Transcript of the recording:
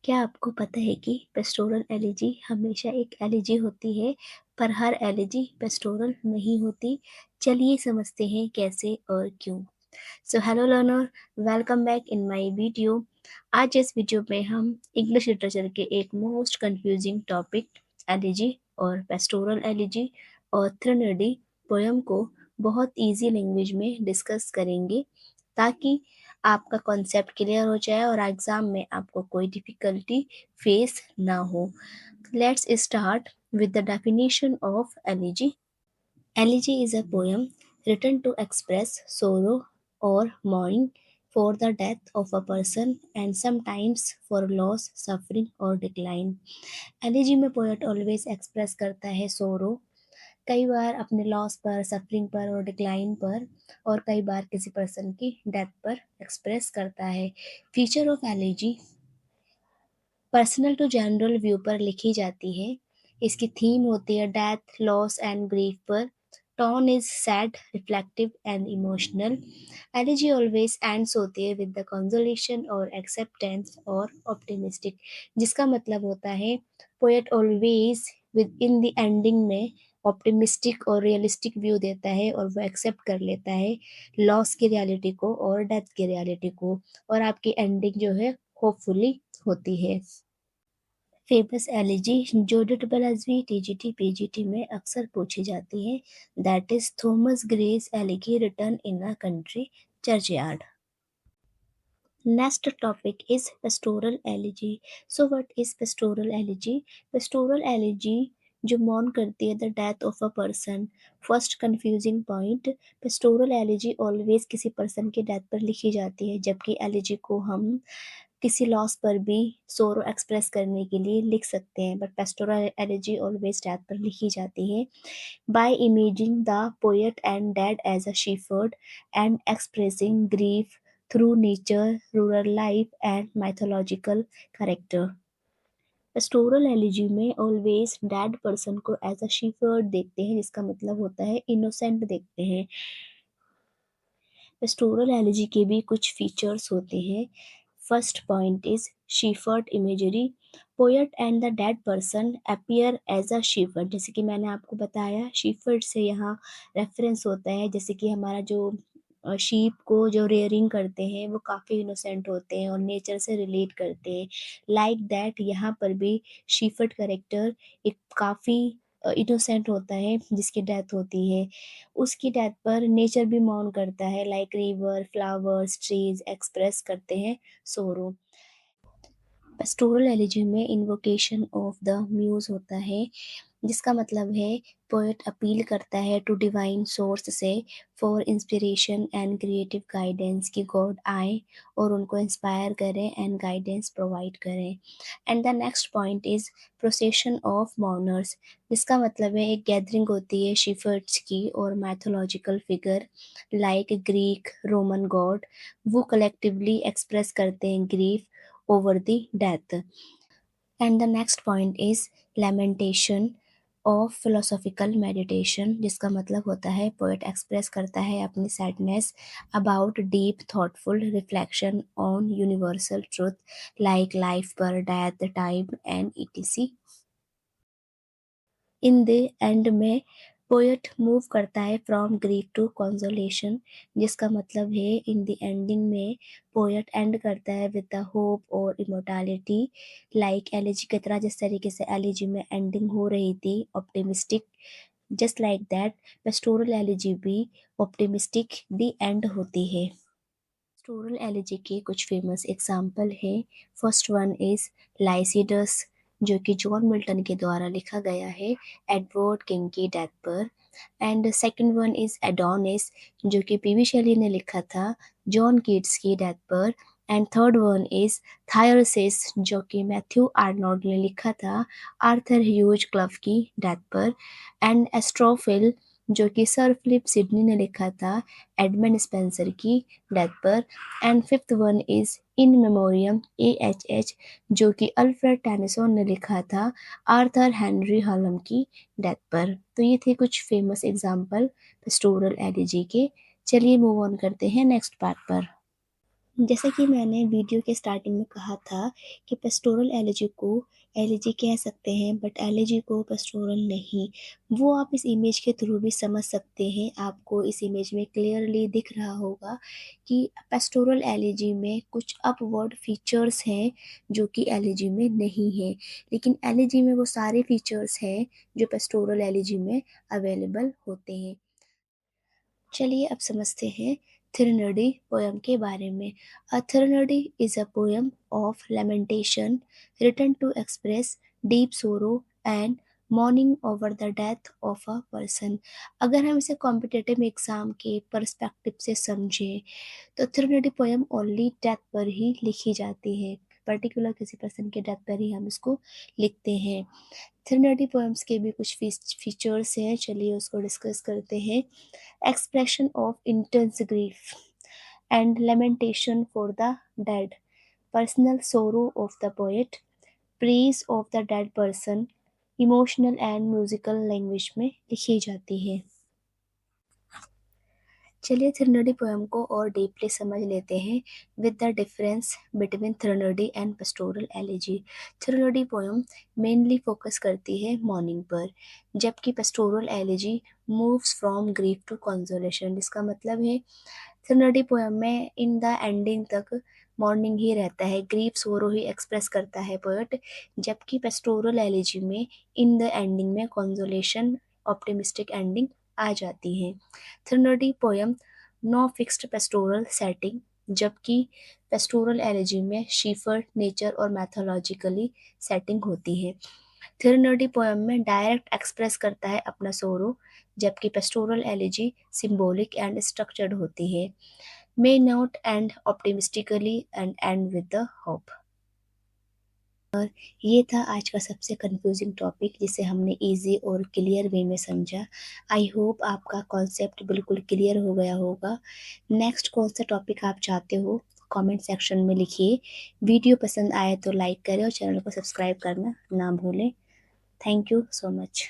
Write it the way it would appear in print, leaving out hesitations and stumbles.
क्या आपको पता है कि पेस्टोरल एलर्जी हमेशा एक एलर्जी होती है, पर हर एलर्जी पेस्टोरल नहीं होती? चलिए समझते हैं कैसे और क्यों। So hello learner, welcome back in my video. आज इस वीडियो में हम इंग्लिश लिटरेचर के एक मोस्ट कंफ्यूजिंग टॉपिक एलर्जी और पेस्टोरल एलर्जी और थ्रिनडी पोयम को बहुत इजी लैंग्वेज में डिस्कस करेंगे, ताकि आपका कॉन्सेप्ट क्लियर हो जाए और एग्ज़ाम में आपको कोई डिफ़िकल्टी फेस ना हो। Let's start with the definition of elegy. Elegy is a poem written to express sorrow or mourning for the death of a person and sometimes for loss, suffering or decline. Elegy में poet always express करता है sorrow, कई बार अपने loss पर, suffering पर और decline पर, और कई बार किसी पर्सन की डेथ पर एक्सप्रेस करता है। Feature of elegy personal to general view पर लिखी जाती है। इसकी थीम होती है डेथ, लॉस एंड ग्रीफ पर। Tone is sad, reflective and emotional. Elegy always ends होती है विद द कंसोलेशन और एक्सेप्टेंस और ऑप्टिमिस्टिक, जिसका मतलब होता है poet always within the ending में ऑप्टिमिस्टिक और रियलिस्टिक व्यू देता है और वो एक्सेप्ट कर लेता है लॉस की रियलिटी को और डेथ की रियलिटी को, और आपकी एंडिंग जो है होपफुली होती है। फेमस एलिजी जो डिटेबलजी टीजीटी पीजीटी में अक्सर पूछी जाती है, that is Thomas Gray's elegy written in a country churchyard. Next topic is pastoral elegy. So what is pastoral elegy? Pastoral elegy जो मौन करती है the death of a person. First confusing point, pastoral elegy always किसी person की death पर लिखी जाती है, जबकि एलिजी को हम किसी लॉस पर भी सोरो एक्सप्रेस करने के लिए लिख सकते हैं, but pastoral elegy always death पर लिखी जाती है। By imaging the poet and dead as a shepherd and expressing grief through nature, rural life, and mythological character. Pastoral elegy में ऑलवेज डेड पर्सन को एज अ शीफर्ड देखते हैं, जिसका मतलब होता है इनोसेंट देखते हैं। पेस्टोरल एलिजी के भी कुछ फीचर्स होते हैं। First point is shepherd imagery. Poet and the dead person appear as a shepherd. जैसे कि मैंने आपको बताया, शीफर्ड से यहाँ रेफरेंस होता है, जैसे कि हमारा जो शीप को जो रेयरिंग करते हैं वो काफ़ी इनोसेंट होते हैं और नेचर से रिलेट करते हैं। लाइक दैट यहाँ पर भी शीफर्ड कैरेक्टर एक काफ़ी इनोसेंट होता है जिसकी डेथ होती है। उसकी डेथ पर नेचर भी मौन करता है, like river, flowers, trees express करते हैं सोरो। पेस्टोरल एलिजी में इन्वोकेशन ऑफ द म्यूज होता है, जिसका मतलब है पोएट अपील करता है टू डिवाइन सोर्स से for inspiration and creative guidance, कि गॉड आए और उनको इंस्पायर करें एंड गाइडेंस प्रोवाइड करें। And the next point is procession of mourners, जिसका मतलब है एक गैदरिंग होती है शिफर्ड्स की और mythological figure like Greek, Roman god, वो कलेक्टिवली एक्सप्रेस करते हैं grief over the death. And the next point is lamentation of philosophical meditation, जिसका मतलब होता है पोएट एक्सप्रेस करता है अपनी sadness about deep thoughtful reflection on universal truth like life, पर death, time and etc. In the end में poet move करता है फ्रॉम ग्रीफ टू कंसोलेशन, जिसका मतलब है इन द एंडिंग में पोएट एंड करता है विद द होप और इमोर्टैलिटी, लाइक एलिजी की तरह जिस तरीके से एलिजी में एंडिंग हो रही थी optimistic, just like that pastoral elegy भी ऑप्टिमिस्टिक दी एंड होती है। पेस्टोरल एलिजी के कुछ फेमस एग्जाम्पल है। फर्स्ट वन इज लाइसिडस, जो कि जॉन मिल्टन के द्वारा लिखा गया है एडवर्ड किंग की डेथ पर। And second one is Adonis, जो कि पीवी शेली ने लिखा था जॉन कीट्स की डेथ पर। एंड थर्ड वन इज थायरसिस, जो कि मैथ्यू आर्नोल्ड ने लिखा था आर्थर ह्यूज क्लब की डेथ पर। एंड एस्ट्रोफिल, जो कि सर फिलिप सिडनी ने लिखा था एडमंड स्पेंसर की डेथ पर। And fifth one is in memoriam AHH, जो कि अल्फ्रेड टेनिसन ने लिखा था आर्थर हेनरी हॉलम की डेथ पर। तो ये थे कुछ फेमस एग्जाम्पल पेस्टोरल एलिजी के। चलिए मूव ऑन करते हैं नेक्स्ट पार्ट पर। जैसा कि मैंने वीडियो के स्टार्टिंग में कहा था कि पेस्टोरल एलर्जी को एलर्जी कह सकते हैं, बट एलर्जी को पेस्टोरल नहीं। वो आप इस इमेज के थ्रू भी समझ सकते हैं। आपको इस इमेज में क्लियरली दिख रहा होगा कि पेस्टोरल एलर्जी में कुछ अपवर्ड फीचर्स हैं जो कि एलर्जी में नहीं है, लेकिन एलर्जी में वो सारे फीचर्स हैं जो पेस्टोरल एलर्जी में अवेलेबल होते हैं। चलिए अब समझते हैं थिरनडी पोयम के बारे में। A threnody is a poem of lamentation written to express deep sorrow and mourning over the death of a person। अगर हम इसे कॉम्पिटेटिव एग्जाम के परस्पेक्टिव से समझें तो थिरनडी पोयम ओनली डेथ पर ही लिखी जाती है। पर्टिकुलर किसी पर्सन के डेथ पर ही हम इसको लिखते हैं। थिरनडी पोएम्स के भी कुछ फीचर्स हैं, चलिए उसको डिस्कस करते हैं। Expression of intense grief and lamentation for the dead, personal sorrow of the poet, praise of the dead person, emotional and musical language में लिखी जाती है। चलिए थिरनडी पोएम को और डीपली समझ लेते हैं with the difference between threnody and pastoral elegy. Threnody poem mainly focus करती है मॉर्निंग पर, जबकि pastoral elegy moves from grief to consolation. इसका मतलब है थिरनडी पोएम में इन द एंडिंग तक मॉर्निंग ही रहता है, ग्रीफ सोरो ही एक्सप्रेस करता है पोएट, जबकि पेस्टोरल एलिजी में इन द एंडिंग में कंसोलेशन, ऑप्टिमिस्टिक एंडिंग आ जाती है। Threnody poem no fixed pastoral setting, जबकि पेस्टोरल एलिजी में शीफर, नेचर और मैथोलॉजिकली सेटिंग होती है। थिरनडी पोयम में डायरेक्ट एक्सप्रेस करता है अपना सोरो, जबकि pastoral elegy symbolic and structured होती है। May not end optimistically and end with the hope. ये था आज का सबसे कंफ्यूजिंग टॉपिक जिसे हमने इजी और क्लियर वे में समझा। आई होप आपका कॉन्सेप्ट बिल्कुल क्लियर हो गया होगा। नेक्स्ट कौन सा टॉपिक आप चाहते हो कमेंट सेक्शन में लिखिए। वीडियो पसंद आए तो लाइक करें और चैनल को सब्सक्राइब करना ना भूलें। Thank you so much.